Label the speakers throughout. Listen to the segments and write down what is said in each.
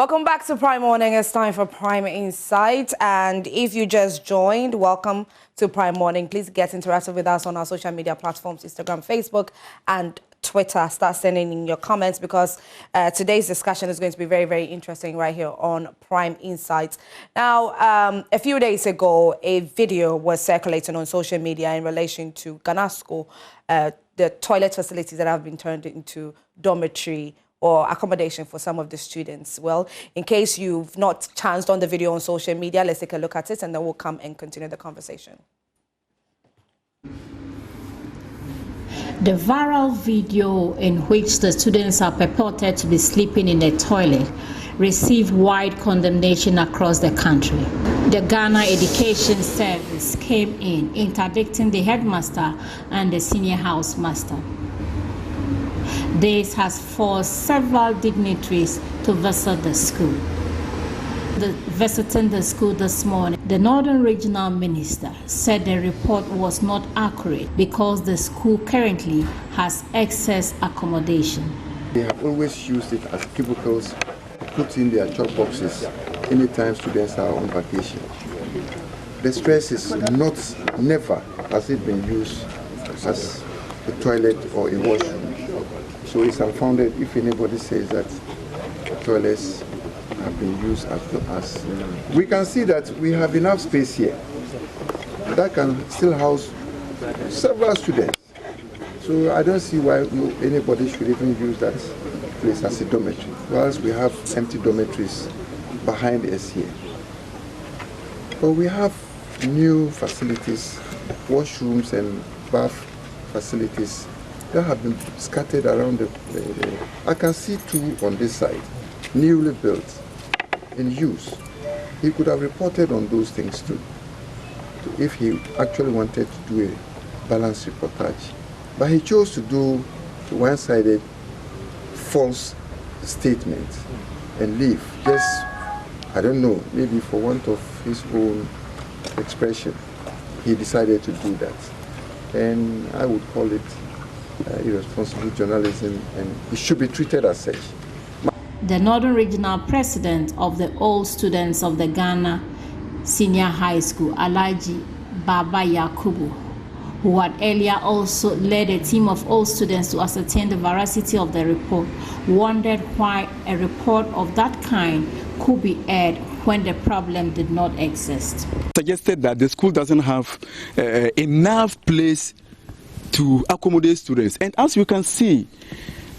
Speaker 1: Welcome back to Prime Morning. It's time for Prime Insight. And if you just joined, welcome to Prime Morning. Please get interactive with us on our social media platforms, Instagram, Facebook, and Twitter. Start sending in your comments because today's discussion is going to be very, very interesting right here on Prime Insights. Now, a few days ago, a video was circulating on social media in relation to Ghanasco, the toilet facilities that have been turned into dormitory or accommodation for some of the students. Well, in case you've not chanced on the video on social media, let's take a look at it and then we'll come and continue the conversation.
Speaker 2: The viral video in which the students are purported to be sleeping in a toilet received wide condemnation across the country. The Ghana Education Service came in, interdicting the headmaster and the senior housemaster. This has forced several dignitaries to visit the school. Visiting the school this morning, the Northern Regional Minister said the report was not accurate because the school currently has excess accommodation.
Speaker 3: They have always used it as cubicles, put in their chalk boxes anytime students are on vacation. The stress is never has it been used as a toilet or a washroom. So it's unfounded if anybody says that toilets have been used as us. We can see that we have enough space here that can still house several students. So I don't see why anybody should even use that place as a dormitory, whilst we have empty dormitories behind us here. But we have new facilities, washrooms and bath facilities that have been scattered around I can see two on this side, newly built, in use. He could have reported on those things too, if he actually wanted to do a balanced reportage. But he chose to do one-sided false statement and leave. Just, I don't know, maybe for want of his own expression, he decided to do that. And I would call it irresponsible journalism, and it should be treated as such.
Speaker 2: The Northern Regional President of the Old Students of the Ghana Senior High School, Alhaji Baba Yakubu, who had earlier also led a team of old students to ascertain the veracity of the report, wondered why a report of that kind could be aired when the problem did not exist.
Speaker 4: Suggested that the school doesn't have enough place to accommodate students, and as you can see,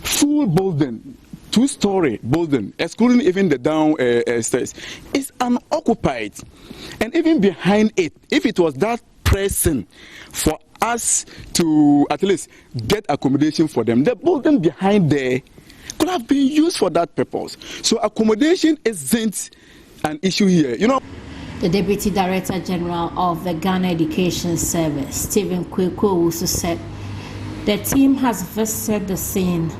Speaker 4: full building, two-story building, excluding even the downstairs, is unoccupied. And even behind it, if it was that pressing for us to at least get accommodation for them, the building behind there could have been used for that purpose. So accommodation isn't an issue here, you know.
Speaker 2: The Deputy Director General of the Ghana Education Service, Stephen Kweko, said the team has visited the scene,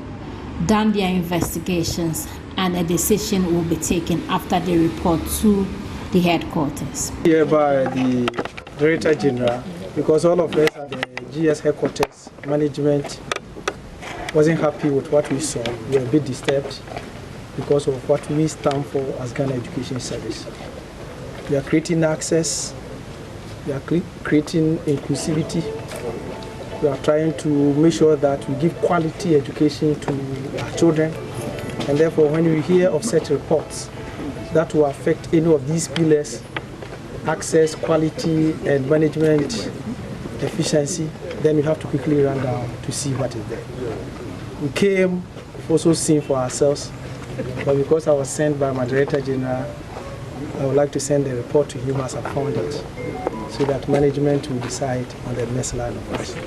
Speaker 2: done their investigations, and a decision will be taken after the report to the headquarters.
Speaker 5: Here by the Director General, because all of us at the GS headquarters, management wasn't happy with what we saw. We were a bit disturbed because of what we stand for as Ghana Education Service. We are creating access, we are creating inclusivity, we are trying to make sure that we give quality education to our children, and therefore when we hear of such reports that will affect any of these pillars, access, quality and management efficiency, then we have to quickly run down to see what is there. We came, we've also seen for ourselves, but because I was sent by my Director General, I would like to send the report to him as I found it, so that management will decide on the next line of action.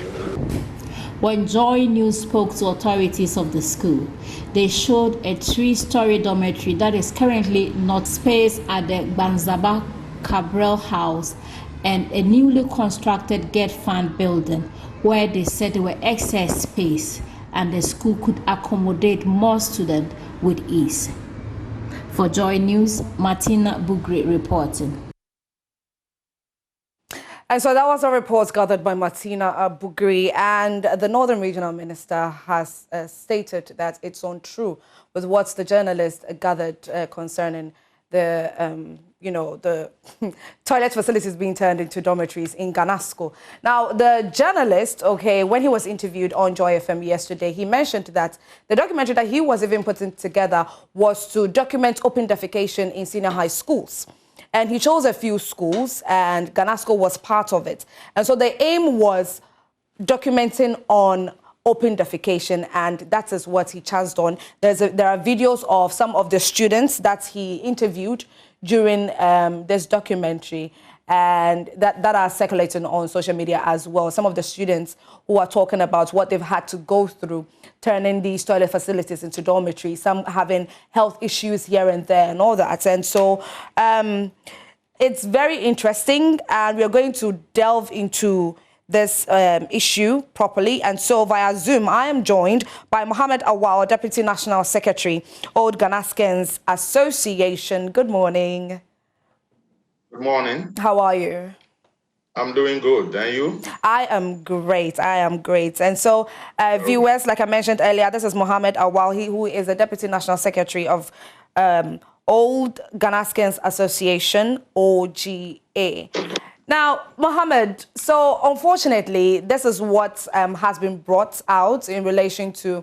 Speaker 2: When Joy News spoke to authorities of the school, they showed a 3-story dormitory that is currently not space at the Banzaba Cabral House and a newly constructed Get Fund building where they said there were excess space and the school could accommodate more students with ease. For Joy News, Martina Bugri reporting.
Speaker 1: And so that was a report gathered by Martina Bugri, and the Northern Regional Minister has stated that it's untrue with what the journalist gathered concerning the, the toilet facilities being turned into dormitories in Ghanasco. Now, the journalist, when he was interviewed on Joy FM yesterday, he mentioned that the documentary that he was even putting together was to document open defecation in senior high schools. And he chose a few schools, and Ghanasco was part of it. And so the aim was documenting on open defecation, and that is what he chanced on. There are videos of some of the students that he interviewed during this documentary, and that are circulating on social media as well. Some of the students who are talking about what they've had to go through turning these toilet facilities into dormitories, some having health issues here and there and all that. And so it's very interesting, and we're going to delve into this issue properly. And so via Zoom, I am joined by Mohammed Awal, Deputy National Secretary, Old Ghanascans Association. Good morning.
Speaker 6: Good morning.
Speaker 1: How are you?
Speaker 6: I'm doing good. And you?
Speaker 1: I am great. I am great. And so, viewers, like I mentioned earlier, this is Mohammed Awal, who is the Deputy National Secretary of Old Ghanascans Association, OGA. Now, Mohammed, so unfortunately, this is what has been brought out in relation to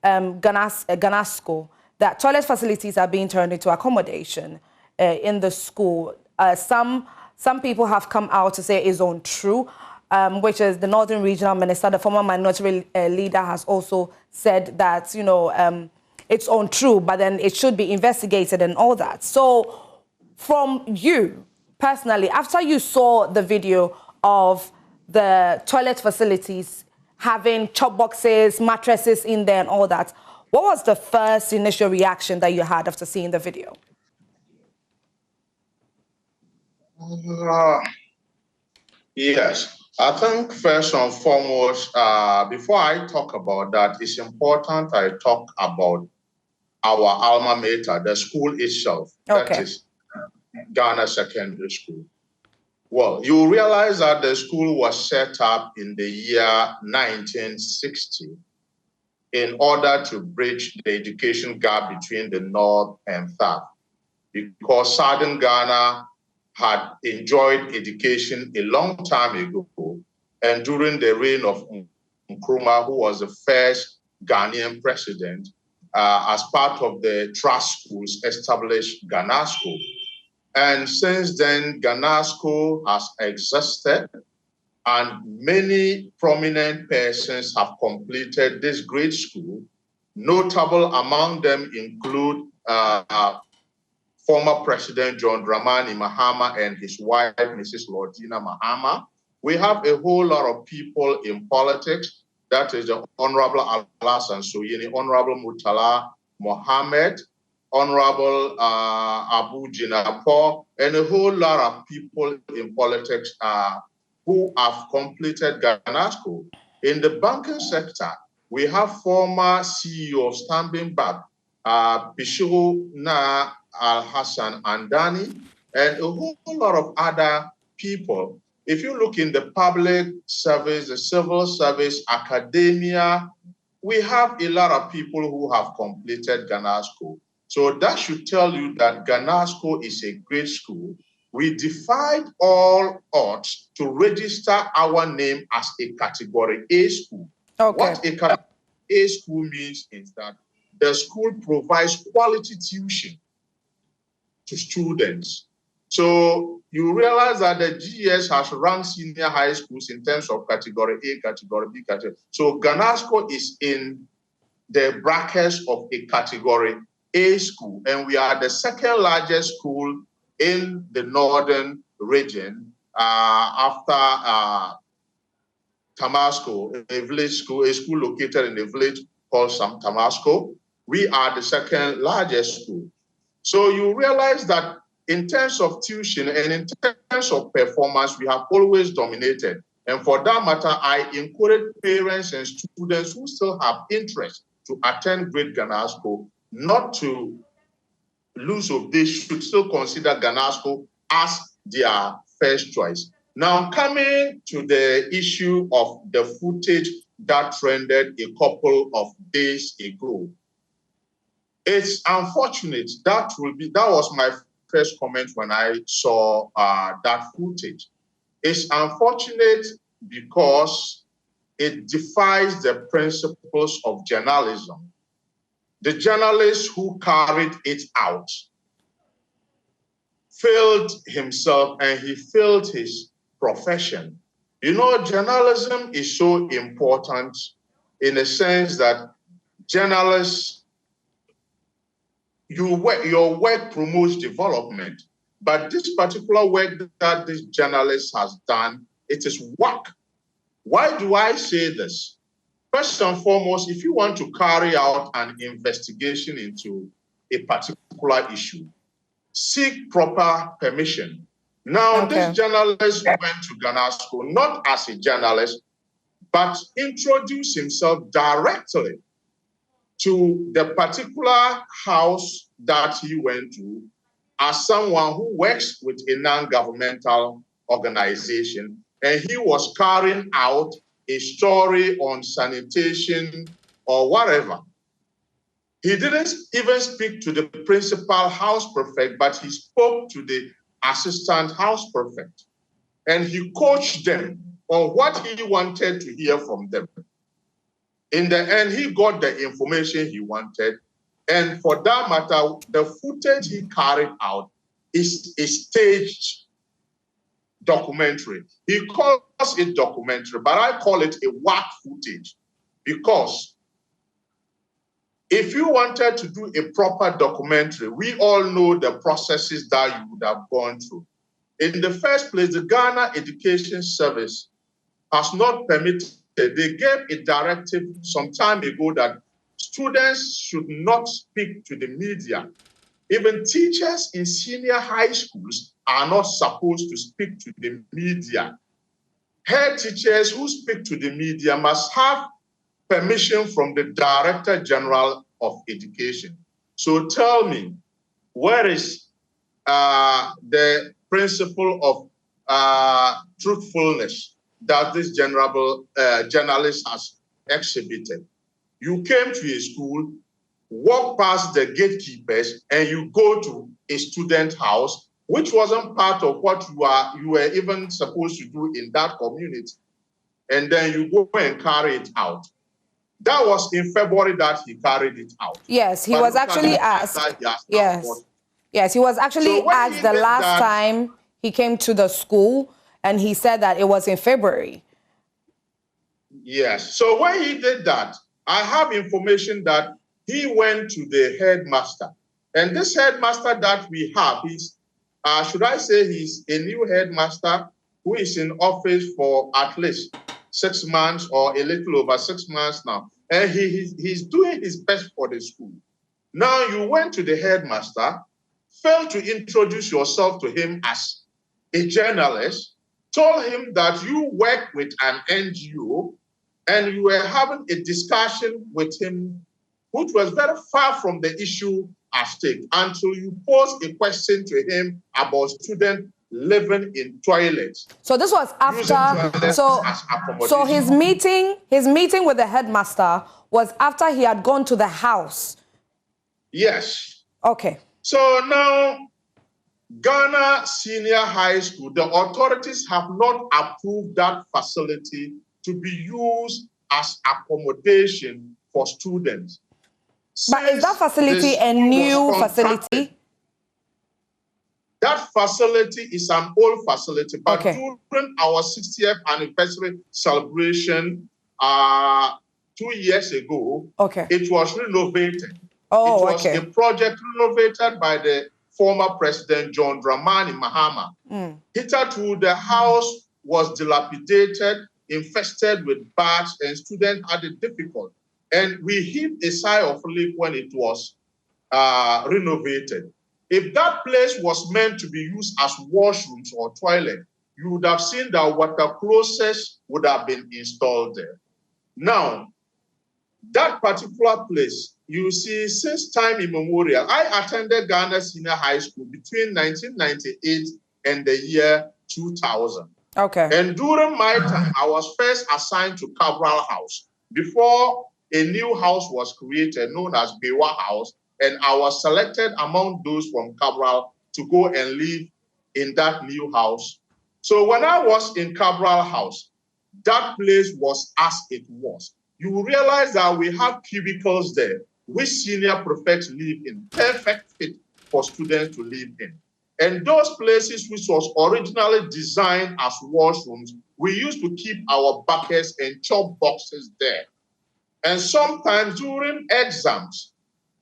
Speaker 1: Ghanasco, that toilet facilities are being turned into accommodation in the school. Some people have come out to say it's untrue, which is the Northern Regional Minister, the former minority leader, has also said that, it's untrue, but then it should be investigated and all that. So from you personally, after you saw the video of the toilet facilities having chop boxes, mattresses in there and all that, what was the first initial reaction that you had after seeing the video?
Speaker 6: Yes, I think first and foremost, before I talk about that, it's important I talk about our alma mater, the school itself, that is Ghana Secondary School. Well, you realize that the school was set up in the year 1960 in order to bridge the education gap between the North and South, because Southern Ghana had enjoyed education a long time ago, and during the reign of Nkrumah, who was the first Ghanaian president, as part of the trust schools, established Ghanasco. And since then, Ghanasco has existed, and many prominent persons have completed this great school. Notable among them include former President John Dramani Mahama and his wife, Mrs. Lordina Mahama. We have a whole lot of people in politics. That is the Honorable Alassane Soyini, Honorable Murtala Mohammed, Honorable Abu Jinapor, and a whole lot of people in politics who have completed Ghanasco. In the banking sector, we have former CEO of Stanbic Bank, Bishiru Na Al-Hassan Andani, and a whole lot of other people. If you look in the public service, the civil service, academia, we have a lot of people who have completed Ghanasco. So that should tell you that Ghanasco is a great school. We defied all odds to register our name as a Category A school. What a Category A school means is that the school provides quality tuition to students. So you realize that the GS has ranked senior high schools in terms of Category A, Category B, Category. So Ghanasco is in the brackets of a Category A school, and we are the second largest school in the northern region after Tamasco, a village school, a school located in a village called Tamasco. We are the second largest school. So you realize that in terms of tuition and in terms of performance, we have always dominated. And for that matter, I encourage parents and students who still have interest to attend Great Ghanasco not to lose hope. They should still consider Ghanasco as their first choice. Now, coming to the issue of the footage that trended a couple of days ago, it's unfortunate. That was my first comment when I saw that footage. It's unfortunate because it defies the principles of journalism. The journalist who carried it out failed himself and he failed his profession. You know, journalism is so important in the sense that journalists, your work promotes development, but this particular work that this journalist has done, it is work. Why do I say this? First and foremost, if you want to carry out an investigation into a particular issue, seek proper permission. Now, this journalist went to Ghanasco not as a journalist, but introduced himself directly to the particular house that he went to as someone who works with a non-governmental organization, and he was carrying out a story on sanitation or whatever. He didn't even speak to the principal house prefect, but he spoke to the assistant house prefect, and he coached them on what he wanted to hear from them. In the end, he got the information he wanted. And for that matter, the footage he carried out is a staged documentary. He calls it documentary, but I call it a work footage, because if you wanted to do a proper documentary, we all know the processes that you would have gone through. In the first place, the Ghana Education Service has not permitted, they gave a directive some time ago that students should not speak to the media. Even teachers in senior high schools are not supposed to speak to the media. Head teachers who speak to the media must have permission from the Director General of Education. So tell me, where is the principle of truthfulness that this journalist has exhibited? You came to a school, walk past the gatekeepers, and you go to a student house, which wasn't part of what you were even supposed to do in that community. And then you go and carry it out. That was in February that he carried it out.
Speaker 1: Yes, he was actually asked. Yes, he was actually asked the last time he came to the school, and he said that it was in February.
Speaker 6: Yes, so when he did that, I have information that he went to the headmaster. And this headmaster that we have, he's, should I say he's a new headmaster who is in office for at least 6 months or a little over 6 months now. And he's doing his best for the school. Now you went to the headmaster, failed to introduce yourself to him as a journalist, told him that you work with an NGO, and you were having a discussion with him, which was very far from the issue at stake, until you posed a question to him about students living in toilets.
Speaker 1: So this was after. So his meeting with the headmaster was after he had gone to the house.
Speaker 6: Yes.
Speaker 1: Okay.
Speaker 6: So now, Ghana Senior High School, the authorities have not approved that facility to be used as accommodation for students.
Speaker 1: But is that facility a new facility?
Speaker 6: That facility is an old facility, but during our 60th anniversary celebration 2 years ago, it was renovated. It was a project renovated by the former President John Dramani Mahama. Hitherto, the house was dilapidated, infested with bats, and students had it difficult. And we heaved a sigh of relief when it was renovated. If that place was meant to be used as washrooms or toilet, you would have seen that water closets would have been installed there. Now, that particular place, you see, since time immemorial, I attended Ghana Senior High School between 1998 and the year 2000.
Speaker 1: Okay.
Speaker 6: And during my time, I was first assigned to Cabral House before a new house was created known as Bewa House, and I was selected among those from Cabral to go and live in that new house. So when I was in Cabral House, that place was as it was. You realize that we have cubicles there, which senior prefects live in, perfect fit for students to live in. And those places which was originally designed as washrooms, we used to keep our buckets and chop boxes there. And sometimes during exams,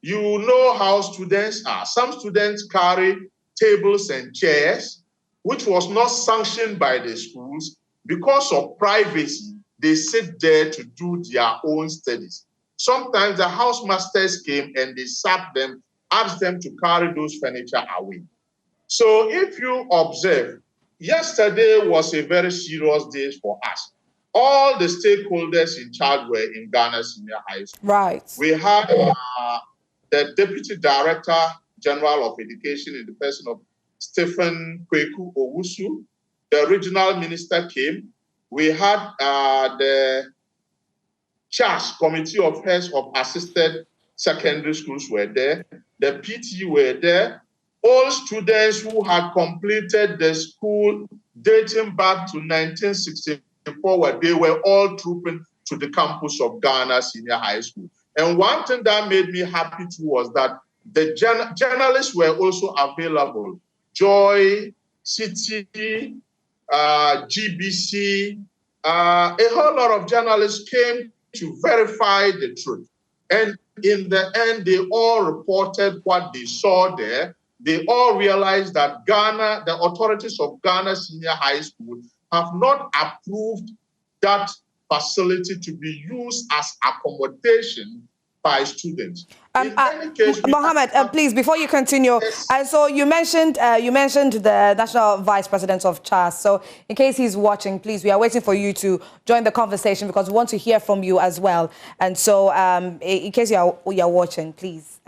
Speaker 6: you know how students are. Some students carry tables and chairs, which was not sanctioned by the schools. Because of privacy, they sit there to do their own studies. Sometimes the housemasters came and they sacked them, asked them to carry those furniture away. So if you observe, yesterday was a very serious day for us. All the stakeholders in charge were in Ghana Senior High School.
Speaker 1: Right.
Speaker 6: We had the Deputy Director General of Education in the person of Stephen Kweku Owusu. The regional minister came. We had the CHAS, Committee of Heads of Assisted Secondary Schools were there. The PT were there. All students who had completed the school dating back to 1964, they were all trooping to the campus of Ghana Senior High School. And one thing that made me happy too was that the journalists were also available. Joy, City, GBC, a whole lot of journalists came to verify the truth. And in the end, they all reported what they saw there. They all realized that Ghana, the authorities of Ghana Senior High School, have not approved that facility to be used as accommodation by students. In any case,
Speaker 1: Mohammed, please, before you continue,
Speaker 6: yes.
Speaker 1: so you mentioned the National Vice President of CHAS. So in case he's watching, please, we are waiting for you to join the conversation because we want to hear from you as well. And so in case you are watching, please,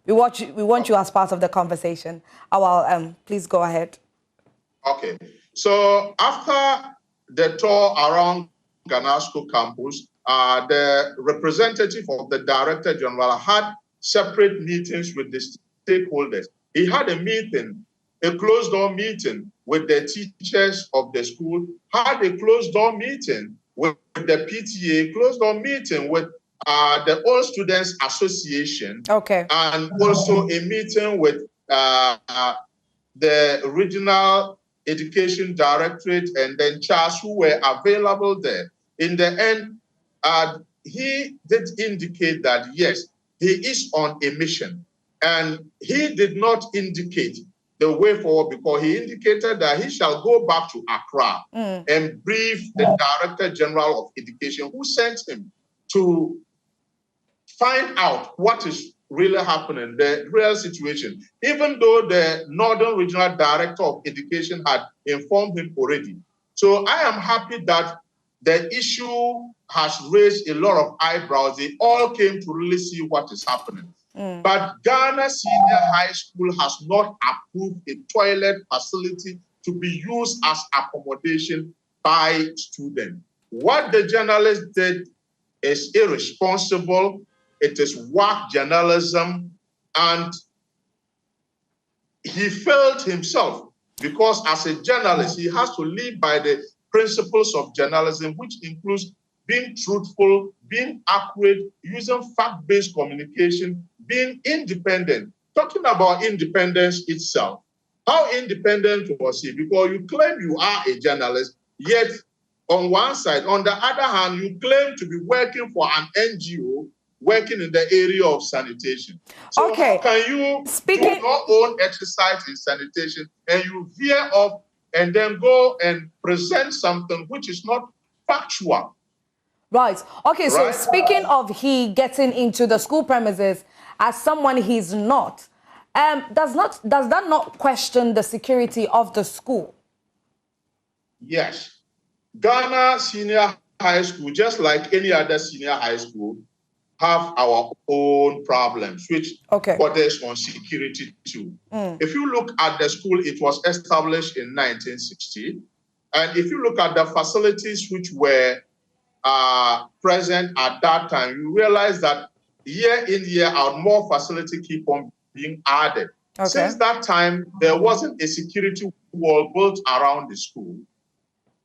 Speaker 1: we want you as part of the conversation. Please go ahead.
Speaker 6: Okay. So after the tour around Ghanasco campus, the representative of the Director General had separate meetings with the stakeholders. He had a meeting, a closed-door meeting with the teachers of the school, had a closed-door meeting with the PTA, closed-door meeting with the All Students Association,
Speaker 1: okay,
Speaker 6: and also a meeting with the Regional Education Directorate and then CHAS, who were available there. In the end, he did indicate that, yes, he is on a mission. And he did not indicate the way forward because he indicated that he shall go back to Accra and brief the Director General of Education, who sent him to find out what is really happening, the real situation, even though the Northern Regional Director of Education had informed him already. So I am happy that the issue has raised a lot of eyebrows. They all came to really see what is happening. But Ghana Senior High School has not approved a toilet facility to be used as accommodation by students. What the journalist did is irresponsible. It is whack journalism, and he failed himself because as a journalist, he has to live by the principles of journalism, which includes being truthful, being accurate, using fact-based communication, being independent. Talking about independence itself, how independent was he? Because you claim you are a journalist, yet on one side, on the other hand, you claim to be working for an NGO working in the area of sanitation. So
Speaker 1: okay,
Speaker 6: how can you do your own exercise in sanitation and you veer off and then go and present something which is not factual?
Speaker 1: Right. Okay, so
Speaker 6: right?
Speaker 1: speaking of he getting into the school premises as someone he's not, does that not question the security of the school?
Speaker 6: Yes. Ghana Senior High School, just like any other senior high school, have our own problems, which borders on security too. If you look at the school, it was established in 1960. And if you look at the facilities which were present at that time, you realize that year in, year out, more facilities keep on being added.
Speaker 1: Okay.
Speaker 6: Since that time, there wasn't a security wall built around the school.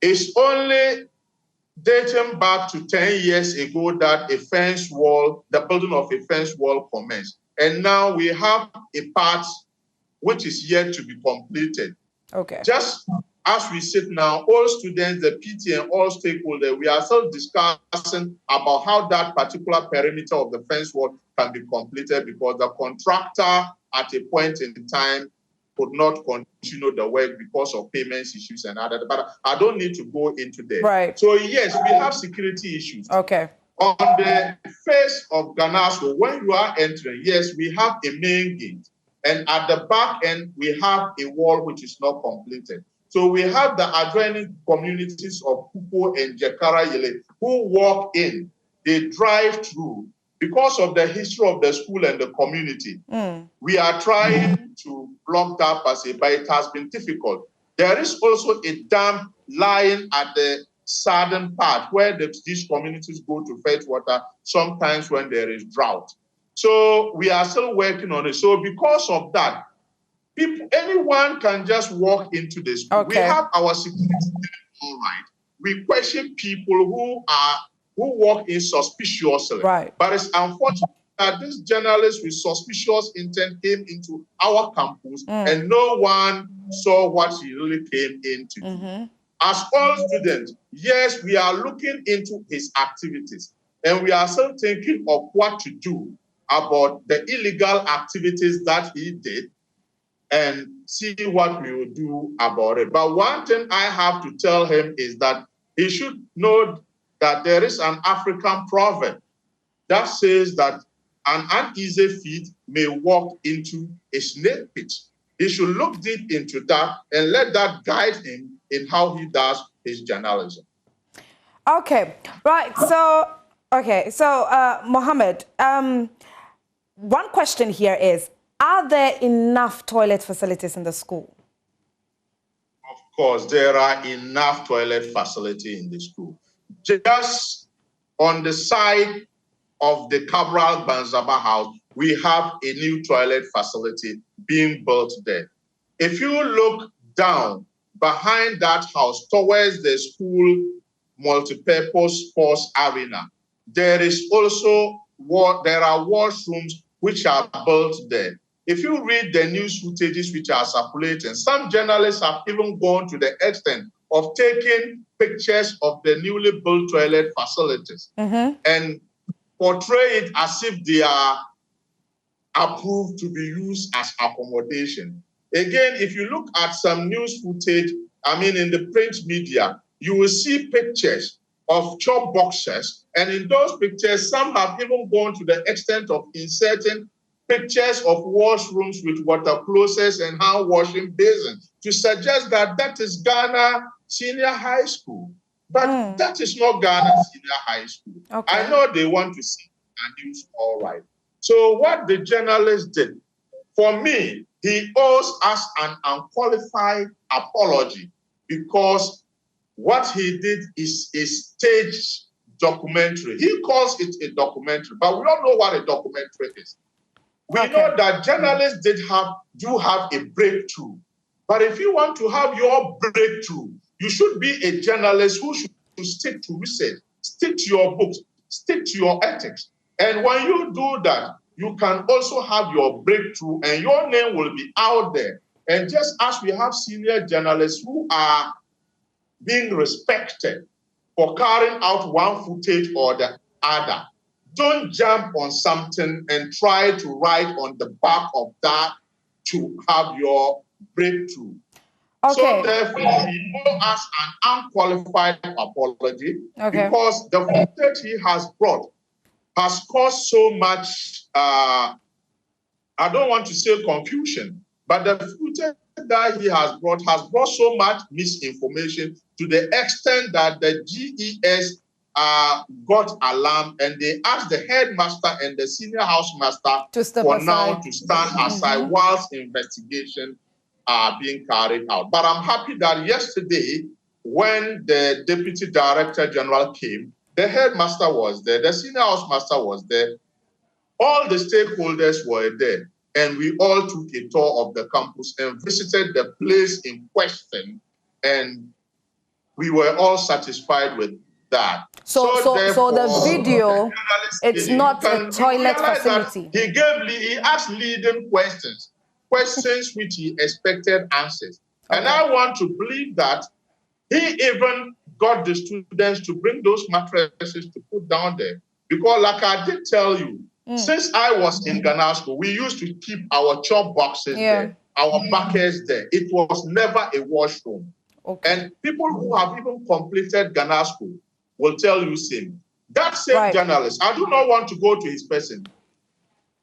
Speaker 6: It's only dating back to 10 years ago that a fence wall, the building of a fence wall commenced. And now we have a part which is yet to be completed.
Speaker 1: Okay.
Speaker 6: Just as we sit now, all students, the PT and all stakeholders, we are still discussing about how that particular perimeter of the fence wall can be completed, because the contractor at a point in time could not continue the work because of payments issues and other. But I don't need to go into that.
Speaker 1: Right.
Speaker 6: So yes, we have security issues.
Speaker 1: Okay.
Speaker 6: On the face of Ghanasco, when you are entering, yes, we have a main gate. And at the back end, we have a wall which is not completed. So we have the adjoining communities of Pupo and Jakara Yele who walk in, they drive through. Because of the history of the school and the community, we are trying to block that passage, but it has been difficult. There is also a dam lying at the southern part where these communities go to fetch water sometimes when there is drought. So we are still working on it. So because of that, anyone can just walk into the school.
Speaker 1: Okay.
Speaker 6: We have our security, all right. We question people who walk in suspiciously.
Speaker 1: Right.
Speaker 6: But it's unfortunate that this journalist with suspicious intent came into our campus and no one saw what he really came into. As all students, yes, we are looking into his activities and we are still thinking of what to do about the illegal activities that he did and see what we will do about it. But one thing I have to tell him is that he should know that there is an African proverb that says that an uneasy feet may walk into a snake pit. He should look deep into that and let that guide him in how he does his journalism.
Speaker 1: Okay, right. So, Mohammed, one question here is, are there enough toilet facilities in the school?
Speaker 6: Of course, there are enough toilet facilities in the school. Just on the side of the Cabral Banzaba house, we have a new toilet facility being built there. If you look down behind that house towards the school multipurpose sports arena, there is also there are washrooms which are built there. If you read the news footages which are circulating, some journalists have even gone to the extent of taking pictures of the newly built toilet facilities and portray it as if they are approved to be used as accommodation. Again, if you look at some news footage, in the print media, you will see pictures of chop boxes. And in those pictures, some have even gone to the extent of inserting pictures of washrooms with water closets and hand washing basins to suggest that that is Ghana Senior High School. But that is not Ghana Senior High School. Okay. I know they want to see the news, all right. So what the journalist did, for me, he owes us an unqualified apology, because what he did is a staged documentary. He calls it a documentary, but we don't know what a documentary is. We know that journalists do have a breakthrough. But if you want to have your breakthrough, you should be a journalist who should stick to research, stick to your books, stick to your ethics. And when you do that, you can also have your breakthrough and your name will be out there. And just as we have senior journalists who are being respected for carrying out one footage or the other, don't jump on something and try to write on the back of that to have your breakthrough. So therefore, he owes us an unqualified apology because the footage he has brought has caused so much, I don't want to say confusion, but the footage that he has brought so much misinformation to the extent that the GES got alarmed and they asked the headmaster and the senior housemaster now to stand aside whilst investigations are being carried out. But I'm happy that yesterday, when the Deputy Director General came, the headmaster was there, the senior housemaster was there, all the stakeholders were there, and we all took a tour of the campus and visited the place in question, and we were all satisfied with that.
Speaker 1: So the video, it's not a toilet facility.
Speaker 6: He asked leading questions which he expected answers. Okay. And I want to believe that he even got the students to bring those mattresses to put down there. Because like I did tell you, since I was in Ghanasco, we used to keep our chop boxes there, our buckets there. It was never a washroom. Okay. And people who have even completed Ghanasco will tell you same. That same journalist, I do not want to go to his person.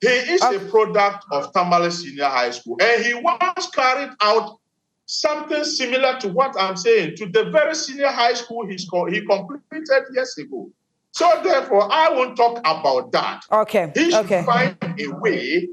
Speaker 6: He is a product of Tamale Senior High School, and he once carried out something similar to what I'm saying to the very senior high school he completed years ago. So therefore, I won't talk about that.
Speaker 1: Okay.
Speaker 6: He should find a way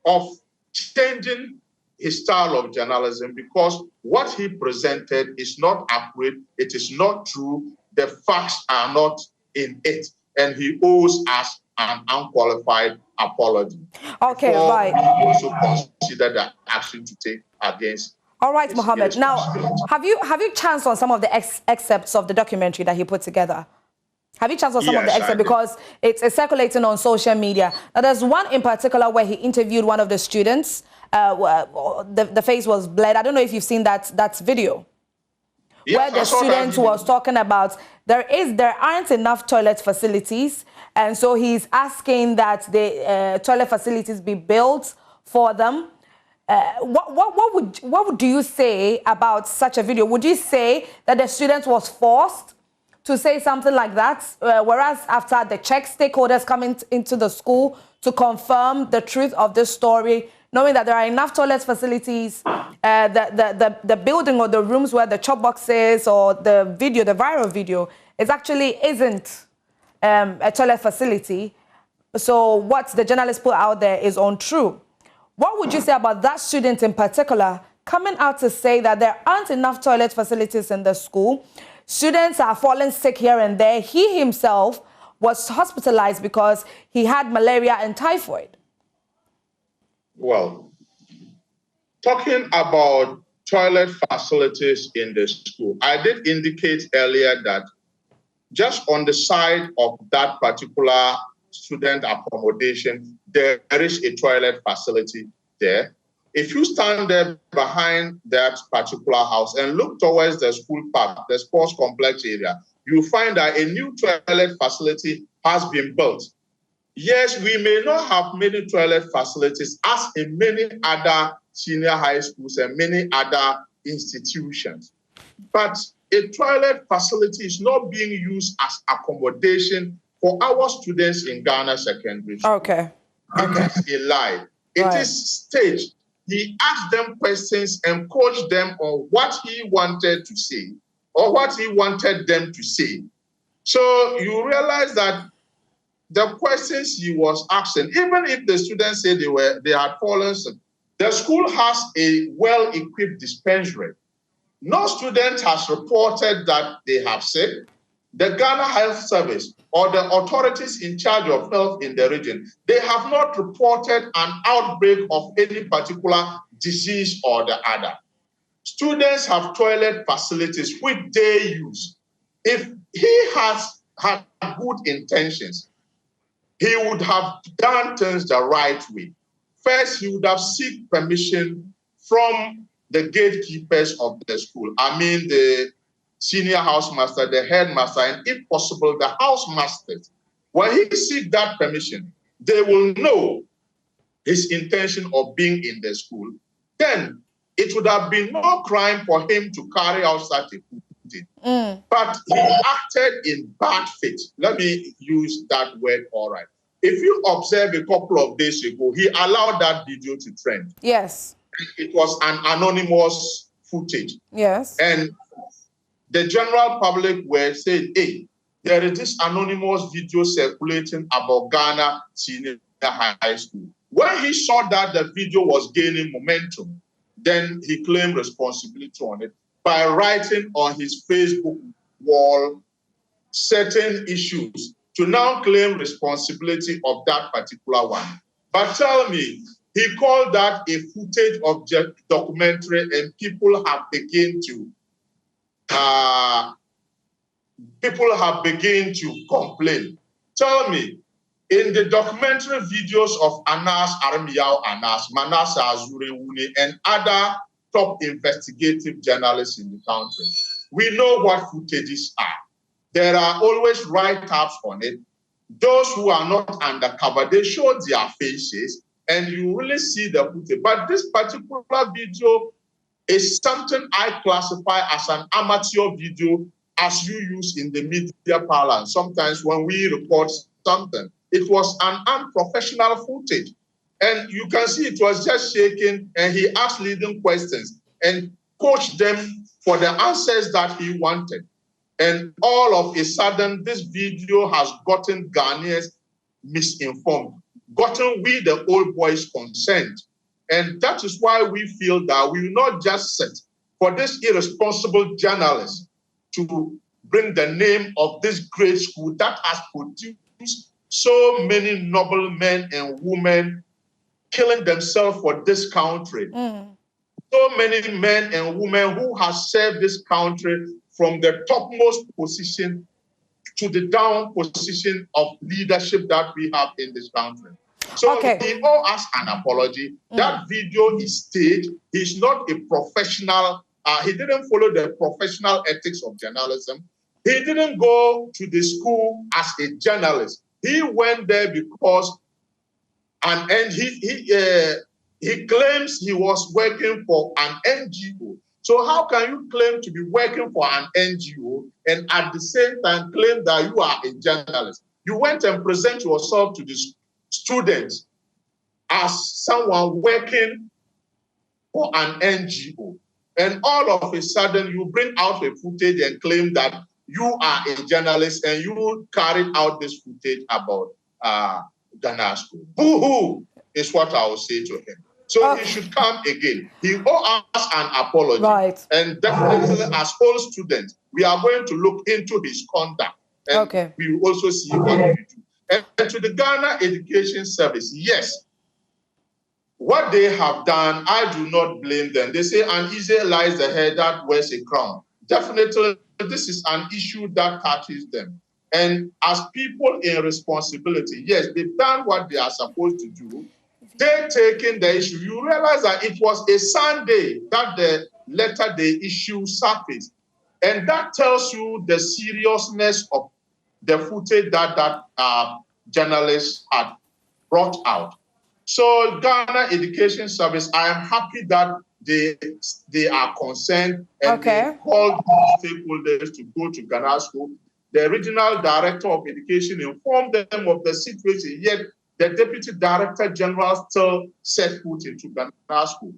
Speaker 6: of changing his style of journalism, because what he presented is not accurate, it is not true, the facts are not in it, and he owes us an unqualified apology.
Speaker 1: Okay, right.
Speaker 6: We also consider the action to take against.
Speaker 1: All right, Mohammed. Now, have you chanced on some of the excerpts of the documentary that he put together? Have you chanced on some of the excerpts? Because it's circulating on social media. Now, there's one in particular where he interviewed one of the students. The face was blurred. I don't know if you've seen that video. Yes, where the student was talking about there aren't enough toilet facilities, and so he's asking that the toilet facilities be built for them. What do you say about such a video? Would you say that the student was forced to say something like that, whereas after the check, stakeholders coming into the school to confirm the truth of this story, knowing that there are enough toilet facilities, the building or the rooms where the chop box is, or the viral video, isn't a toilet facility. So what the journalist put out there is untrue. What would you say about that student in particular coming out to say that there aren't enough toilet facilities in the school? Students are falling sick here and there. He himself was hospitalized because he had malaria and typhoid.
Speaker 6: Well, talking about toilet facilities in the school, I did indicate earlier that just on the side of that particular student accommodation, there is a toilet facility there. If you stand there behind that particular house and look towards the school park, the sports complex area, you find that a new toilet facility has been built. Yes, we may not have many toilet facilities as in many other senior high schools and many other institutions, but a toilet facility is not being used as accommodation for our students in Ghana secondary school.
Speaker 1: Okay.
Speaker 6: It is a lie. It is staged. He asked them questions and coached them on what he wanted to say or what he wanted them to say. So you realize that the questions he was asking, even if the students say they had fallen sick, the school has a well-equipped dispensary. No student has reported that they have sick. The Ghana Health Service or the authorities in charge of health in the region, they have not reported an outbreak of any particular disease or the other. Students have toilet facilities which they use. If he has had good intentions, he would have done things the right way. First, he would have sought permission from the gatekeepers of the school. I mean, the senior housemaster, the headmaster, and if possible, the housemasters. When he seeks that permission, they will know his intention of being in the school. Then it would have been no crime for him to carry out such a duty. But he acted in bad faith. Let me use that word, all right. If you observe a couple of days ago, he allowed that video to trend.
Speaker 1: Yes.
Speaker 6: It was an anonymous footage.
Speaker 1: Yes.
Speaker 6: And the general public were saying, hey, there is this anonymous video circulating about Ghana Senior High School. When he saw that the video was gaining momentum, then he claimed responsibility on it. by writing on his Facebook wall certain issues to now claim responsibility of that particular one. But tell me, he called that a footage of documentary, and people have begun to complain. Tell me, in the documentary videos of Anas Armiyaw Anas, Manasseh Azurewune, and other top investigative journalists in the country, we know what footages are. There are always write-ups on it. Those who are not undercover, they show their faces, and you really see the footage. But this particular video is something I classify as an amateur video, as you use in the media parlance. Sometimes when we report something, it was an unprofessional footage. And you can see it was just shaking, and he asked leading questions and coached them for the answers that he wanted. And all of a sudden, this video has gotten Ghanaians misinformed, gotten we the old boys concerned. And that is why we feel that we will not just sit for this irresponsible journalist to bring the name of this great school that has produced so many noble men and women killing themselves for this country. So many men and women who have served this country from the topmost position to the down position of leadership that we have in this country. So he owe us an apology. That video is staged. He's not a professional. He didn't follow the professional ethics of journalism. He didn't go to the school as a journalist. He went there because, and he claims he was working for an NGO. So how can you claim to be working for an NGO and at the same time claim that you are a journalist? You went and present yourself to the students as someone working for an NGO. And all of a sudden, you bring out a footage and claim that you are a journalist and you carried out this footage about Ghanasco. Boo-hoo is what I will say to him. So he should come again. He owes us an apology.
Speaker 1: Right.
Speaker 6: And definitely, as all students, we are going to look into his conduct. And we will also see what we do. And to the Ghana Education Service, yes, what they have done, I do not blame them. They say uneasy lies the head that wears a crown. Definitely, this is an issue that touches them. And as people in responsibility, yes, they've done what they are supposed to do. They're taking the issue. You realize that it was a Sunday that the letter they issue surfaced. And that tells you the seriousness of the footage that journalists had brought out. So Ghana Education Service, I am happy that they are concerned and they called stakeholders to go to Ghanasco. The regional director of education informed them of the situation, yet the deputy director general still set foot into Ghanasco.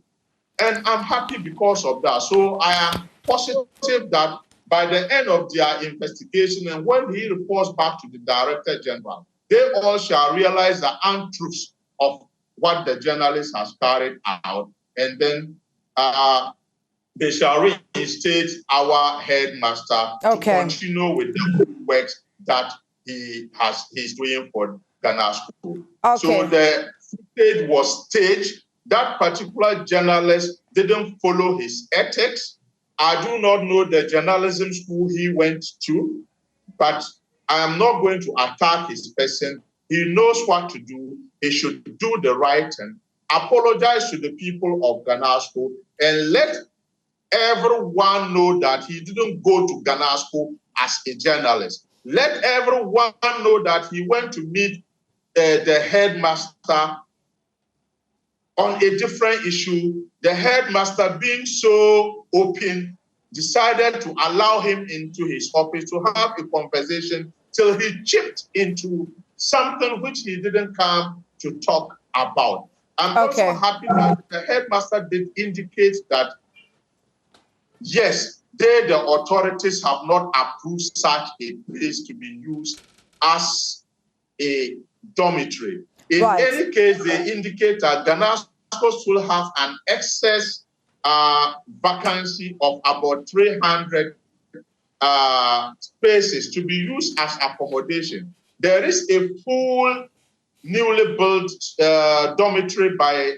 Speaker 6: And I'm happy because of that. So I am positive that by the end of their investigation and when he reports back to the director general, they all shall realize the untruths of what the journalist has carried out, and then they shall reinstate our headmaster to continue with the works that he's doing for Ghanasco. So the footage was staged. That particular journalist didn't follow his ethics. I do not know the journalism school he went to, but I am not going to attack his person. He knows what to do. He should do the right thing. Apologize to the people of Ghanasco and let everyone know that he didn't go to Ghanasco as a journalist. Let everyone know that he went to meet the headmaster on a different issue. The headmaster, being so open, decided to allow him into his office to have a conversation till he chipped into something which he didn't come to talk about. I'm also happy that the headmaster did indicate that, yes, the authorities have not approved such a place to be used as a dormitory. In any case, they indicate that Ghanasco will have an excess vacancy of about 300 spaces to be used as accommodation. There is a full newly built dormitory by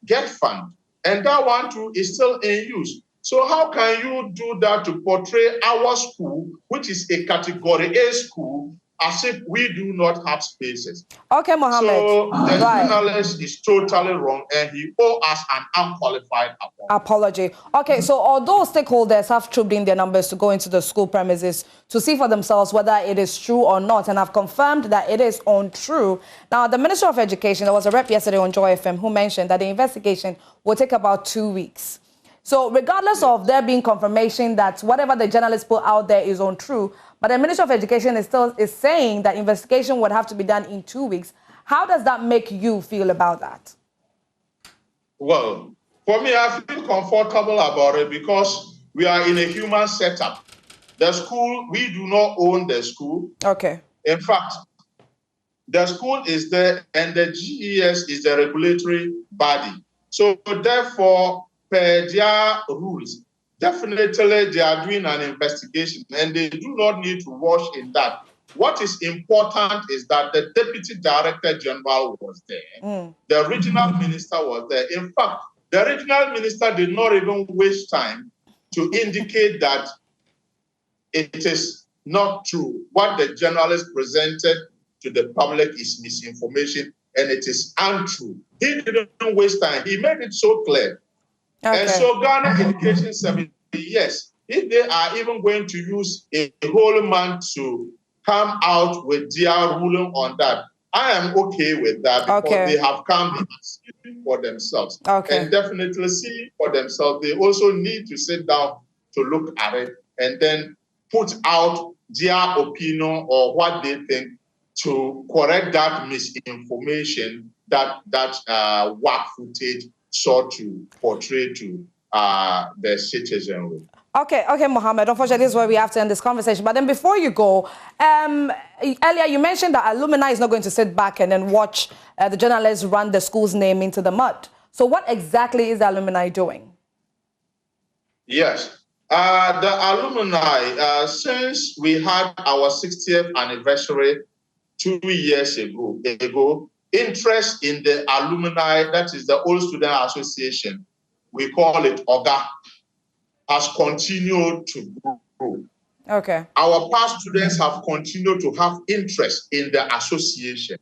Speaker 6: Get Fund, and that one too is still in use. So how can you do that to portray our school, which is a category A school, as if we do not have spaces?
Speaker 1: Okay, Mohammed.
Speaker 6: So the journalist is totally wrong, and he owes us an unqualified
Speaker 1: apology. Okay, so although stakeholders have trooped in their numbers to go into the school premises to see for themselves whether it is true or not, and have confirmed that it is untrue. Now, the Minister of Education, there was a rep yesterday on Joy FM who mentioned that the investigation will take about 2 weeks. So regardless of there being confirmation that whatever the journalists put out there is untrue, but the Minister of Education is still saying that investigation would have to be done in 2 weeks. How does that make you feel about that?
Speaker 6: Well, for me, I feel comfortable about it because we are in a human setup. The school, we do not own the school.
Speaker 1: Okay.
Speaker 6: In fact, the school is there and the GES is the regulatory body. So therefore, per their rules, definitely they are doing an investigation and they do not need to rush in that. What is important is that the Deputy Director General was there. The regional minister was there. In fact, the regional minister did not even waste time to indicate that it is not true. What the journalist presented to the public is misinformation and it is untrue. He didn't waste time. He made it so clear. Okay. And so Ghana Education Service, yes, if they are even going to use a whole month to come out with their ruling on that, I am okay with that because they have come and seen for themselves. And definitely see for themselves. They also need to sit down to look at it and then put out their opinion or what they think to correct that misinformation that WAC footage sought to portray to the citizenry.
Speaker 1: Okay, Mohammed, unfortunately, this is where we have to end this conversation. But then before you go, earlier you mentioned that alumni is not going to sit back and then watch the journalists run the school's name into the mud. So what exactly is the alumni doing?
Speaker 6: Yes, the alumni, since we had our 60th anniversary 2 years ago, interest in the alumni, that is the Old Student Association, we call it OGA, has continued to grow.
Speaker 1: Okay.
Speaker 6: Our past students have continued to have interest in the association.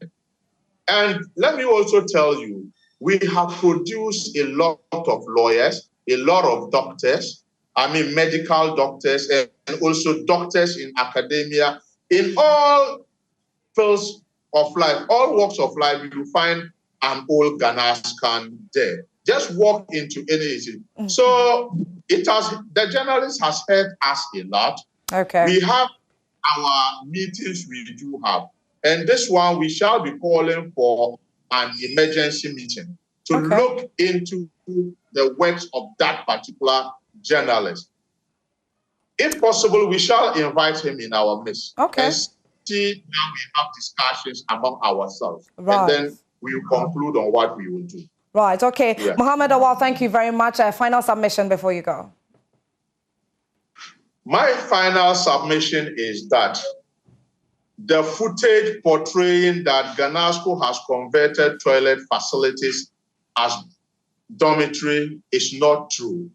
Speaker 6: And let me also tell you, we have produced a lot of lawyers, a lot of doctors, medical doctors, and also doctors in academia, in all fields of life, all walks of life, you find an old Ghanascan there. Just walk into any agency. So the journalist has helped us a lot.
Speaker 1: Okay.
Speaker 6: We have our meetings we do have. And this one, we shall be calling for an emergency meeting to look into the works of that particular journalist. If possible, we shall invite him in our midst.
Speaker 1: Okay.
Speaker 6: And see how we have discussions among ourselves.
Speaker 1: Right.
Speaker 6: And then we will conclude on what we will do.
Speaker 1: Right, okay.
Speaker 6: Yeah.
Speaker 1: Mohammed Awal, thank you very much. A final submission before you go.
Speaker 6: My final submission is that the footage portraying that Ghanasco has converted toilet facilities as dormitory is not true.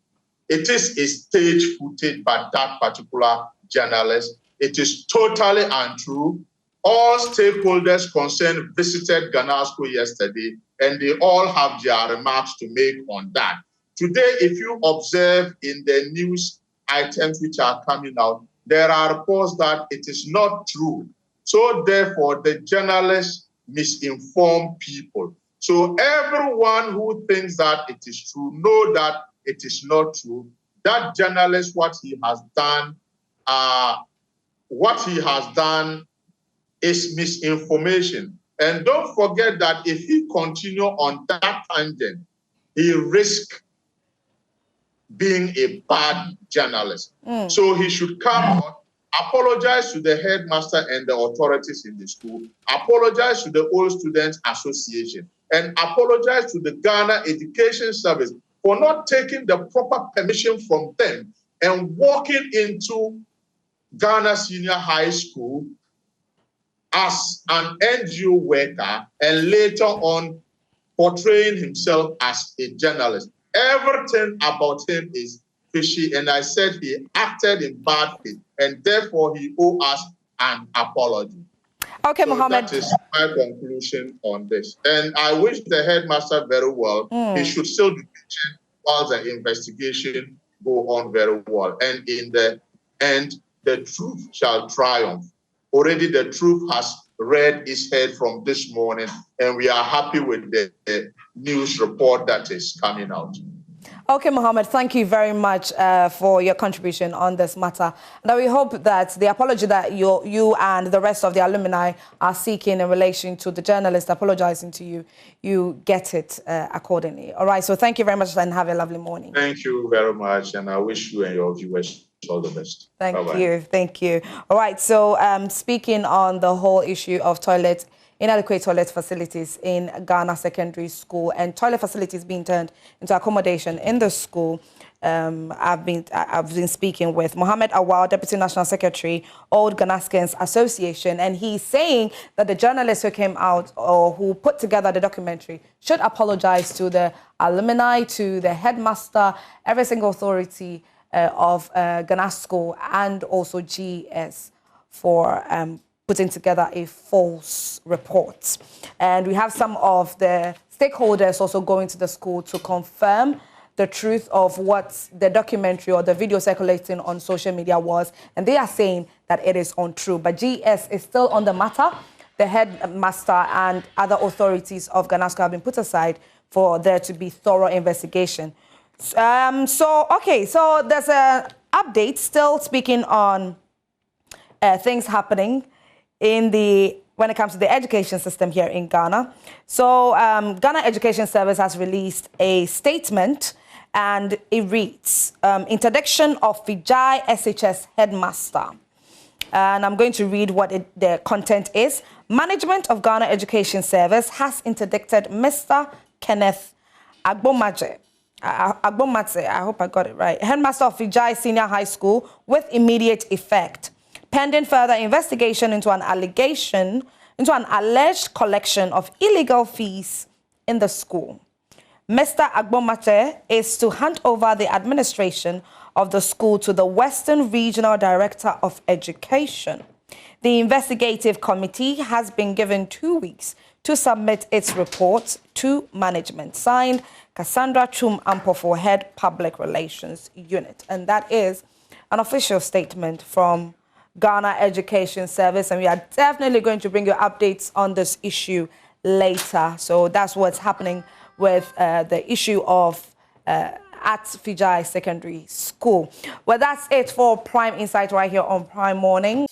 Speaker 6: It is a stage footage by that particular journalist. It is totally untrue. All stakeholders concerned visited Ghanasco yesterday, and they all have their remarks to make on that. Today, if you observe in the news items which are coming out, there are reports that it is not true. So therefore, the journalists misinform people. So everyone who thinks that it is true, know that it is not true. That journalist, what he has done is misinformation. And don't forget that if he continue on that tangent, he risks being a bad journalist. So he should come out, apologize to the headmaster and the authorities in the school, apologize to the Old Students Association, and apologize to the Ghana Education Service for not taking the proper permission from them and walking into Ghana Senior High School as an NGO worker and later on portraying himself as a journalist. Everything about him is fishy, and I said he acted in bad faith, and therefore he owes us an apology.
Speaker 1: Okay,
Speaker 6: so
Speaker 1: Mohammed.
Speaker 6: That is my conclusion on this. And I wish the headmaster very well. He should still be teaching while the investigation go on very well. And in the end, the truth shall triumph. Already the truth has reared its head from this morning, and we are happy with the news report that is coming out.
Speaker 1: Okay, Mohammed, thank you very much for your contribution on this matter. Now, we hope that the apology that you and the rest of the alumni are seeking in relation to the journalist apologizing to you, you get it accordingly. All right, so thank you very much and have a lovely morning.
Speaker 6: Thank you very much, and I wish you and your viewers all the best.
Speaker 1: Thank you. Thank you. All right, so speaking on the whole issue of inadequate toilet facilities in Ghana Secondary School and toilet facilities being turned into accommodation in the school, I've been speaking with Mohammed Awal, Deputy National Secretary, Old Ghanascans Association, and he's saying that the journalists who came out or who put together the documentary should apologize to the alumni, to the headmaster, every single authority of Ghanasco and also GS for putting together a false report. And we have some of the stakeholders also going to the school to confirm the truth of what the documentary or the video circulating on social media was. And they are saying that it is untrue. But GS is still on the matter. The headmaster and other authorities of Ghanasco have been put aside for there to be thorough investigation. So there's an update still speaking on things happening when it comes to the education system here in Ghana. So Ghana Education Service has released a statement, and it reads, interdiction of Fijai SHS headmaster. And I'm going to read what the content is. Management of Ghana Education Service has interdicted Mr. Kenneth Agbomate, I hope I got it right, headmaster of Fijai Senior High School with immediate effect, pending further investigation into an alleged collection of illegal fees in the school. Mr. Agbomate is to hand over the administration of the school to the Western Regional Director of Education. The investigative committee has been given 2 weeks to submit its report to management. Signed, Cassandra Chum Ampofo, Head Public Relations Unit. And that is an official statement from Ghana Education Service, and we are definitely going to bring you updates on this issue later. So that's what's happening with the issue of at Fijai Secondary School. Well, that's it for Prime Insight right here on Prime Morning.